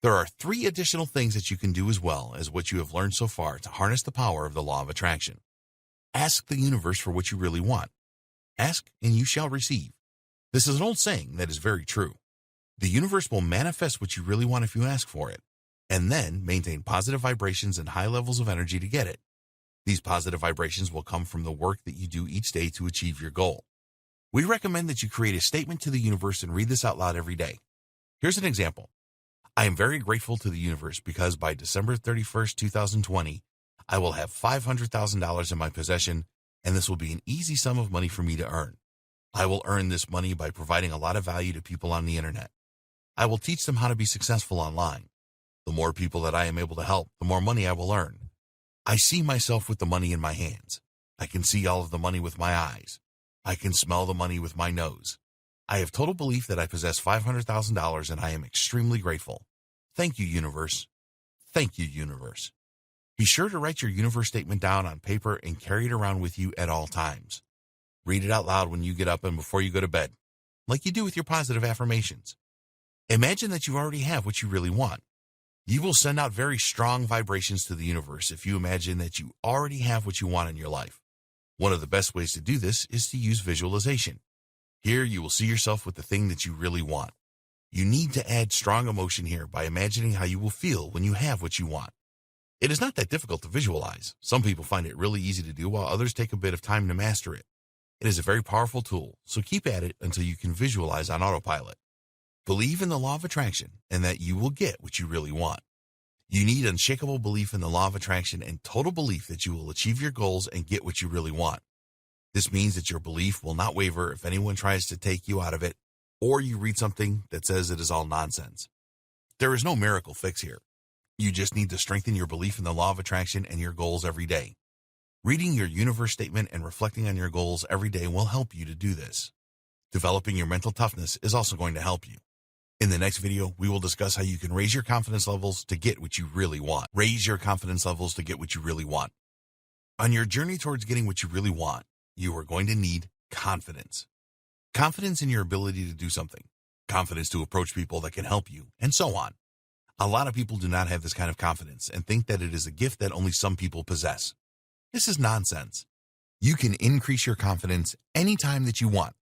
There are 3 additional things that you can do as well as what you have learned so far to harness the power of the law of attraction. Ask the universe for what you really want. Ask and you shall receive. This is an old saying that is very true. The universe will manifest what you really want if you ask for it, and then maintain positive vibrations and high levels of energy to get it. These positive vibrations will come from the work that you do each day to achieve your goal. We recommend that you create a statement to the universe and read this out loud every day. Here's an example. I am very grateful to the universe because by December 31st, 2020, I will have $500,000 in my possession, and this will be an easy sum of money for me to earn. I will earn this money by providing a lot of value to people on the internet. I will teach them how to be successful online. The more people that I am able to help, the more money I will earn. I see myself with the money in my hands. I can see all of the money with my eyes. I can smell the money with my nose. I have total belief that I possess $500,000 and I am extremely grateful. Thank you, universe. Thank you, universe. Be sure to write your universe statement down on paper and carry it around with you at all times. Read it out loud when you get up and before you go to bed, like you do with your positive affirmations. Imagine that you already have what you really want. You will send out very strong vibrations to the universe if you imagine that you already have what you want in your life. One of the best ways to do this is to use visualization. Here you will see yourself with the thing that you really want. You need to add strong emotion here by imagining how you will feel when you have what you want. It is not that difficult to visualize. Some people find it really easy to do, while others take a bit of time to master it. It is a very powerful tool, so keep at it until you can visualize on autopilot. Believe in the law of attraction and that you will get what you really want. You need unshakable belief in the law of attraction and total belief that you will achieve your goals and get what you really want. This means that your belief will not waver if anyone tries to take you out of it, or you read something that says it is all nonsense. There is no miracle fix here. You just need to strengthen your belief in the law of attraction and your goals every day. Reading your universe statement and reflecting on your goals every day will help you to do this. Developing your mental toughness is also going to help you. In the next video, we will discuss how you can raise your confidence levels to get what you really want. Raise your confidence levels to get what you really want. On your journey towards getting what you really want, you are going to need confidence. Confidence in your ability to do something. Confidence to approach people that can help you, and so on. A lot of people do not have this kind of confidence and think that it is a gift that only some people possess. This is nonsense. You can increase your confidence anytime that you want.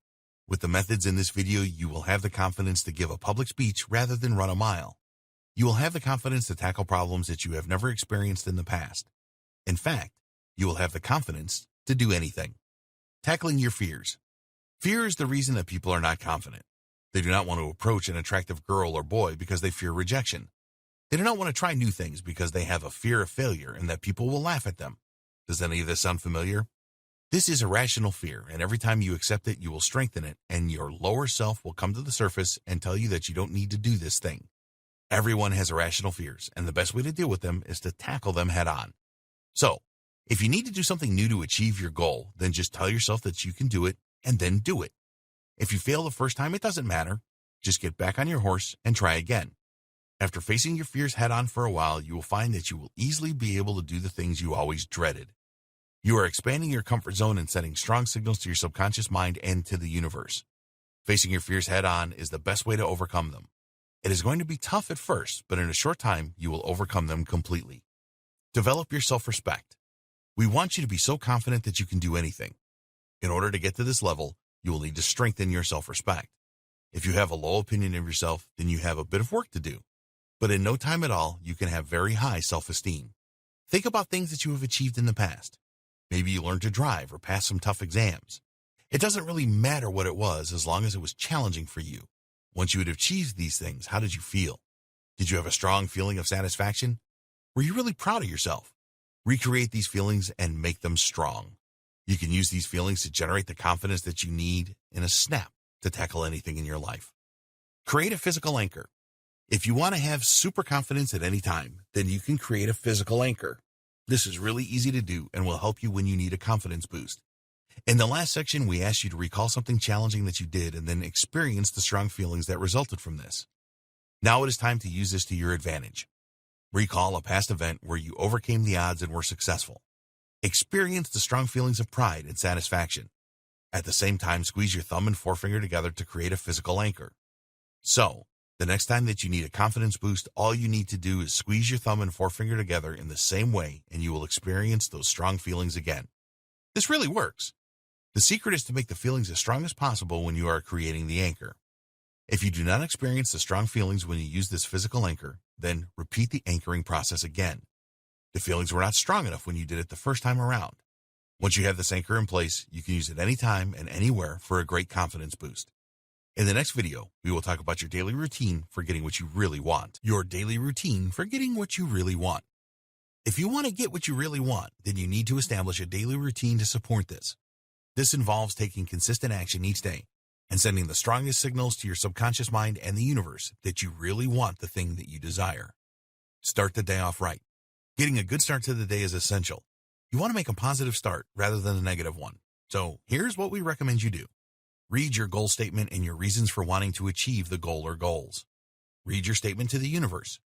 With the methods in this video, you will have the confidence to give a public speech rather than run a mile. You will have the confidence to tackle problems that you have never experienced in the past. In fact, you will have the confidence to do anything. Tackling your fears. Fear is the reason that people are not confident. They do not want to approach an attractive girl or boy because they fear rejection. They do not want to try new things because they have a fear of failure and that people will laugh at them. Does any of this sound familiar? This is irrational fear, and every time you accept it, you will strengthen it, and your lower self will come to the surface and tell you that you don't need to do this thing. Everyone has irrational fears, and the best way to deal with them is to tackle them head on. So, if you need to do something new to achieve your goal, then just tell yourself that you can do it, and then do it. If you fail the first time, it doesn't matter. Just get back on your horse and try again. After facing your fears head on for a while, you will find that you will easily be able to do the things you always dreaded. You are expanding your comfort zone and sending strong signals to your subconscious mind and to the universe. Facing your fears head on is the best way to overcome them. It is going to be tough at first, but in a short time, you will overcome them completely. Develop your self-respect. We want you to be so confident that you can do anything. In order to get to this level, you will need to strengthen your self-respect. If you have a low opinion of yourself, then you have a bit of work to do. But in no time at all, you can have very high self-esteem. Think about things that you have achieved in the past. Maybe you learned to drive or pass some tough exams. It doesn't really matter what it was as long as it was challenging for you. Once you had achieved these things, how did you feel? Did you have a strong feeling of satisfaction? Were you really proud of yourself? Recreate these feelings and make them strong. You can use these feelings to generate the confidence that you need in a snap to tackle anything in your life. Create a physical anchor. If you want to have super confidence at any time, then you can create a physical anchor. This is really easy to do and will help you when you need a confidence boost. In the last section, we asked you to recall something challenging that you did and then experience the strong feelings that resulted from this. Now it is time to use this to your advantage. Recall a past event where you overcame the odds and were successful. Experience the strong feelings of pride and satisfaction. At the same time, squeeze your thumb and forefinger together to create a physical anchor. So, the next time that you need a confidence boost, all you need to do is squeeze your thumb and forefinger together in the same way, and you will experience those strong feelings again. This really works. The secret is to make the feelings as strong as possible when you are creating the anchor. If you do not experience the strong feelings when you use this physical anchor, then repeat the anchoring process again. The feelings were not strong enough when you did it the first time around. Once you have this anchor in place, you can use it anytime and anywhere for a great confidence boost. In the next video, we will talk about your daily routine for getting what you really want. Your daily routine for getting what you really want. If you want to get what you really want, then you need to establish a daily routine to support this. This involves taking consistent action each day and sending the strongest signals to your subconscious mind and the universe that you really want the thing that you desire. Start the day off right. Getting a good start to the day is essential. You want to make a positive start rather than a negative one. So here's what we recommend you do. Read your goal statement and your reasons for wanting to achieve the goal or goals. Read your statement to the universe.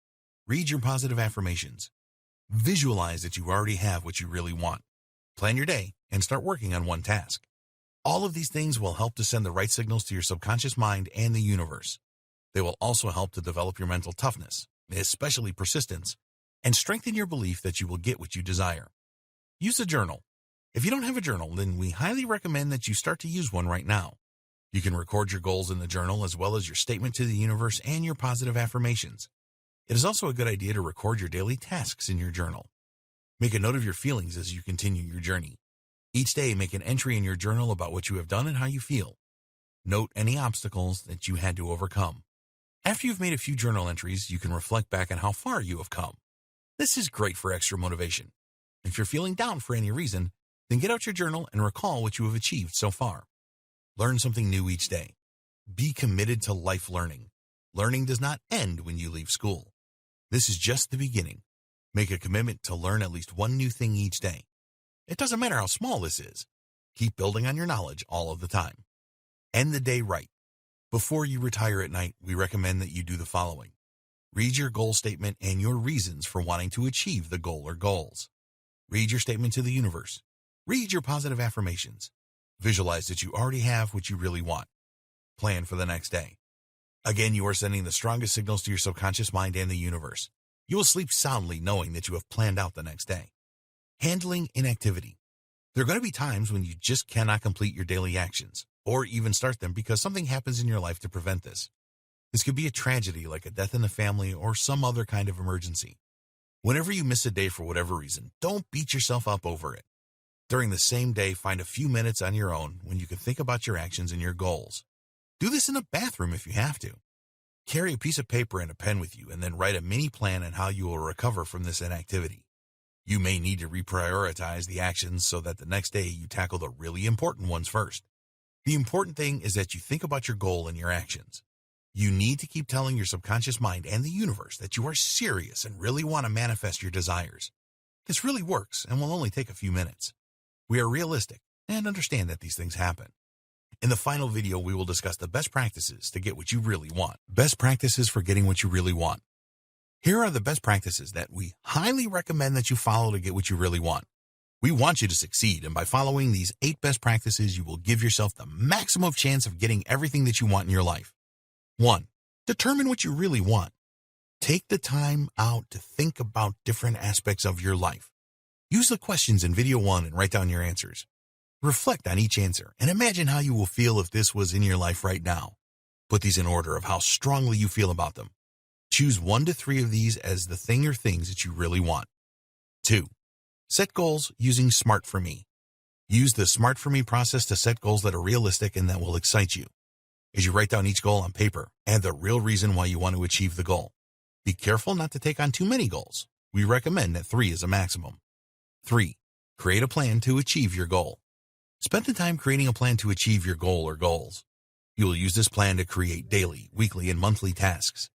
Read your positive affirmations. Visualize that you already have what you really want. Plan your day and start working on one task. All of these things will help to send the right signals to your subconscious mind and the universe. They will also help to develop your mental toughness, especially persistence, and strengthen your belief that you will get what you desire. Use a journal. If you don't have a journal, then we highly recommend that you start to use one right now. You can record your goals in the journal as well as your statement to the universe and your positive affirmations. It is also a good idea to record your daily tasks in your journal. Make a note of your feelings as you continue your journey. Each day, make an entry in your journal about what you have done and how you feel. Note any obstacles that you had to overcome. After you've made a few journal entries, you can reflect back on how far you have come. This is great for extra motivation. If you're feeling down for any reason, then get out your journal and recall what you have achieved so far. Learn something new each day. Be committed to life learning. Learning does not end when you leave school. This is just the beginning. Make a commitment to learn at least one new thing each day. It doesn't matter how small this is. Keep building on your knowledge all of the time. End the day right. Before you retire at night, we recommend that you do the following. Read your goal statement and your reasons for wanting to achieve the goal or goals. Read your statement to the universe. Read your positive affirmations. Visualize that you already have what you really want. Plan for the next day. Again, you are sending the strongest signals to your subconscious mind and the universe. You will sleep soundly knowing that you have planned out the next day. Handling inactivity. There are going to be times when you just cannot complete your daily actions or even start them because something happens in your life to prevent this. This could be a tragedy like a death in the family or some other kind of emergency. Whenever you miss a day for whatever reason, don't beat yourself up over it. During the same day, find a few minutes on your own when you can think about your actions and your goals. Do this in a bathroom if you have to. Carry a piece of paper and a pen with you and then write a mini plan on how you will recover from this inactivity. You may need to reprioritize the actions so that the next day you tackle the really important ones first. The important thing is that you think about your goal and your actions. You need to keep telling your subconscious mind and the universe that you are serious and really want to manifest your desires. This really works and will only take a few minutes. We are realistic and understand that these things happen. In the final video, we will discuss the best practices to get what you really want. Best practices for getting what you really want. Here are the best practices that we highly recommend that you follow to get what you really want. We want you to succeed, and by following these 8 best practices, you will give yourself the maximum chance of getting everything that you want in your life. 1. Determine what you really want. Take the time out to think about different aspects of your life. Use the questions in video 1 and write down your answers. Reflect on each answer and imagine how you will feel if this was in your life right now. Put these in order of how strongly you feel about them. Choose 1 to 3 of these as the thing or things that you really want. 2. Set goals using SMART for Me. Use the SMART for Me process to set goals that are realistic and that will excite you. As you write down each goal on paper, add the real reason why you want to achieve the goal. Be careful not to take on too many goals. We recommend that 3 is a maximum. 3. Create a plan to achieve your goal. Spend the time creating a plan to achieve your goal or goals. You will use this plan to create daily, weekly, and monthly tasks.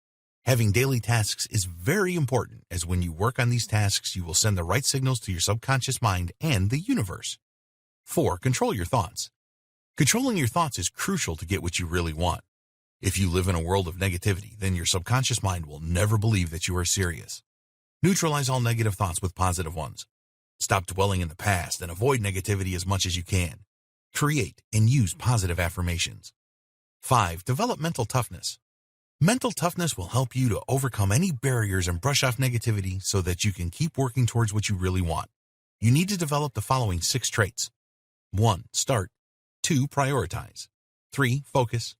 Having daily tasks is very important, as when you work on these tasks, you will send the right signals to your subconscious mind and the universe. 4. Control your thoughts. Controlling your thoughts is crucial to get what you really want. If you live in a world of negativity, then your subconscious mind will never believe that you are serious. Neutralize all negative thoughts with positive ones. Stop dwelling in the past and avoid negativity as much as you can. Create and use positive affirmations. 5. Develop mental toughness. Mental toughness will help you to overcome any barriers and brush off negativity so that you can keep working towards what you really want. You need to develop the following 6 traits. 1. Start. 2. Prioritize. 3. Focus.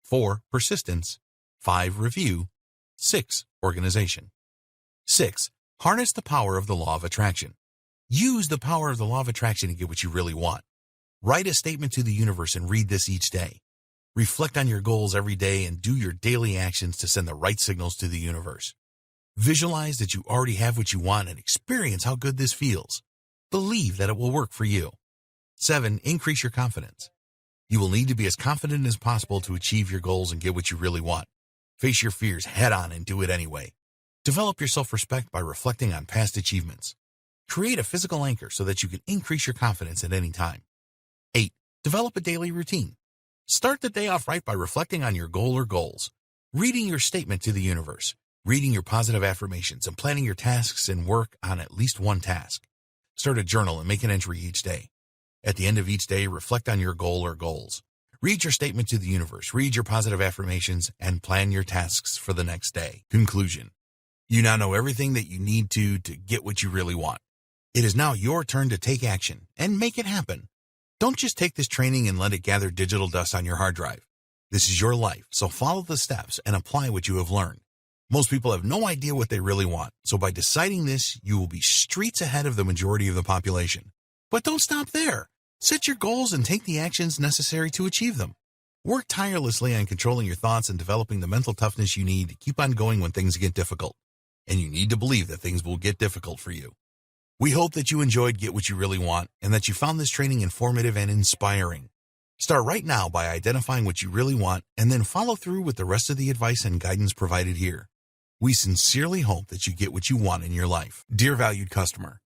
4. Persistence. 5. Review. 6. Organization. 6. Harness the power of the law of attraction. Use the power of the law of attraction to get what you really want. Write a statement to the universe and read this each day. Reflect on your goals every day and do your daily actions to send the right signals to the universe. Visualize that you already have what you want and experience how good this feels. Believe that it will work for you. 7. Increase your confidence. You will need to be as confident as possible to achieve your goals and get what you really want. Face your fears head on and do it anyway. Develop your self-respect by reflecting on past achievements. Create a physical anchor so that you can increase your confidence at any time. 8. Develop a daily routine. Start the day off right by reflecting on your goal or goals, reading your statement to the universe, reading your positive affirmations, and planning your tasks and work on at least one task. Start a journal and make an entry each day. At the end of each day, reflect on your goal or goals. Read your statement to the universe, read your positive affirmations, and plan your tasks for the next day. Conclusion. You now know everything that you need to get what you really want. It is now your turn to take action and make it happen. Don't just take this training and let it gather digital dust on your hard drive. This is your life, so follow the steps and apply what you have learned. Most people have no idea what they really want, so by deciding this, you will be streets ahead of the majority of the population. But don't stop there. Set your goals and take the actions necessary to achieve them. Work tirelessly on controlling your thoughts and developing the mental toughness you need to keep on going when things get difficult. And you need to believe that things will get difficult for you. We hope that you enjoyed Get What You Really Want and that you found this training informative and inspiring. Start right now by identifying what you really want and then follow through with the rest of the advice and guidance provided here. We sincerely hope that you get what you want in your life. Dear valued customer,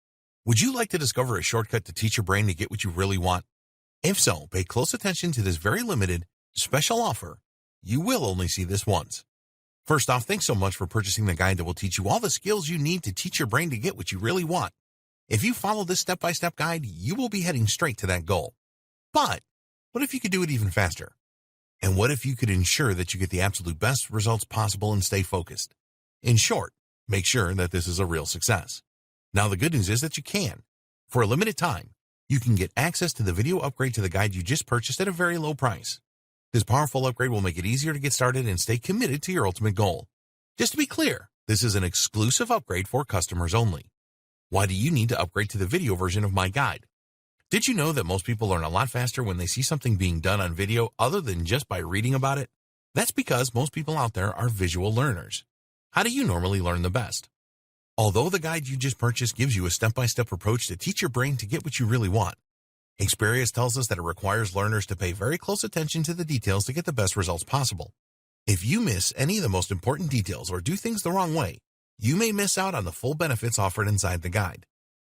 would you like to discover a shortcut to teach your brain to get what you really want? If so, pay close attention to this very limited, special offer. You will only see this once. First off, thanks so much for purchasing the guide that will teach you all the skills you need to teach your brain to get what you really want. If you follow this step-by-step guide, you will be heading straight to that goal. But what if you could do it even faster? And what if you could ensure that you get the absolute best results possible and stay focused? In short, make sure that this is a real success. Now, the good news is that you can. For a limited time, you can get access to the video upgrade to the guide you just purchased at a very low price. This powerful upgrade will make it easier to get started and stay committed to your ultimate goal. Just to be clear, this is an exclusive upgrade for customers only. Why do you need to upgrade to the video version of my guide? Did you know that most people learn a lot faster when they see something being done on video other than just by reading about it? That's because most people out there are visual learners. How do you normally learn the best? Although the guide you just purchased gives you a step-by-step approach to teach your brain to get what you really want, experience tells us that it requires learners to pay very close attention to the details to get the best results possible. If you miss any of the most important details or do things the wrong way, you may miss out on the full benefits offered inside the guide.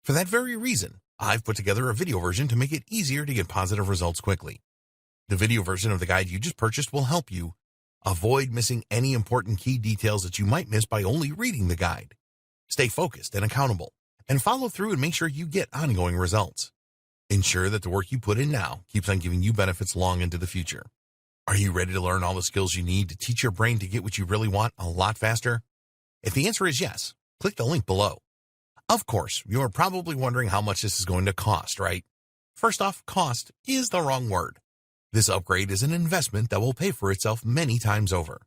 For that very reason, I've put together a video version to make it easier to get positive results quickly. The video version of the guide you just purchased will help you avoid missing any important key details that you might miss by only reading the guide. Stay focused and accountable, and follow through and make sure you get ongoing results. Ensure that the work you put in now keeps on giving you benefits long into the future. Are you ready to learn all the skills you need to teach your brain to get what you really want a lot faster? If the answer is yes, click the link below. Of course, you're probably wondering how much this is going to cost, right? First off, cost is the wrong word. This upgrade is an investment that will pay for itself many times over.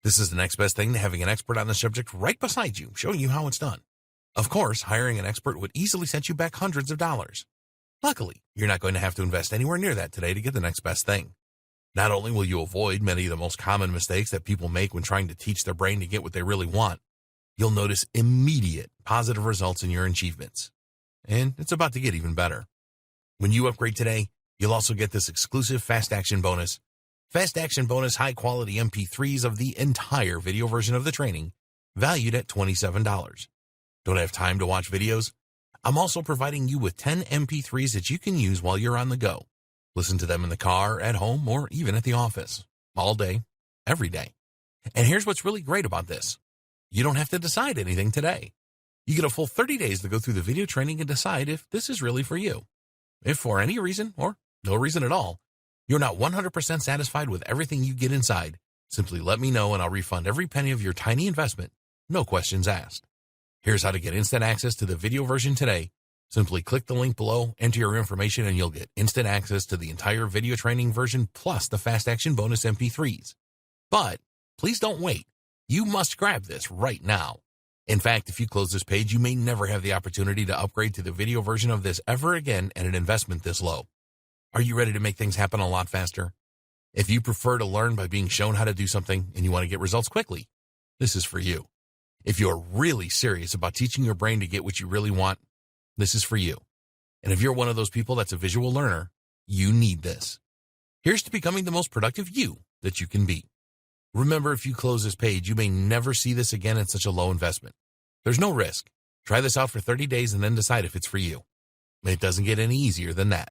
This is the next best thing to having an expert on the subject right beside you, showing you how it's done. Of course, hiring an expert would easily set you back hundreds of dollars. Luckily, you're not going to have to invest anywhere near that today to get the next best thing. Not only will you avoid many of the most common mistakes that people make when trying to teach their brain to get what they really want, you'll notice immediate positive results in your achievements. And it's about to get even better. When you upgrade today, you'll also get this exclusive Fast Action Bonus. Fast Action Bonus high-quality MP3s of the entire video version of the training, valued at $27. Don't have time to watch videos? I'm also providing you with 10 MP3s that you can use while you're on the go. Listen to them in the car, at home, or even at the office. All day, every day. And here's what's really great about this. You don't have to decide anything today. You get a full 30 days to go through the video training and decide if this is really for you. If for any reason, or no reason at all, you're not 100% satisfied with everything you get inside, simply let me know and I'll refund every penny of your tiny investment, no questions asked. Here's how to get instant access to the video version today. Simply click the link below, enter your information, and you'll get instant access to the entire video training version plus the Fast Action bonus MP3s. But please don't wait. You must grab this right now. In fact, if you close this page, you may never have the opportunity to upgrade to the video version of this ever again at an investment this low. Are you ready to make things happen a lot faster? If you prefer to learn by being shown how to do something and you want to get results quickly, this is for you. If you're really serious about teaching your brain to get what you really want, this is for you. And if you're one of those people that's a visual learner, you need this. Here's to becoming the most productive you that you can be. Remember, if you close this page, you may never see this again at such a low investment. There's no risk. Try this out for 30 days and then decide if it's for you. It doesn't get any easier than that.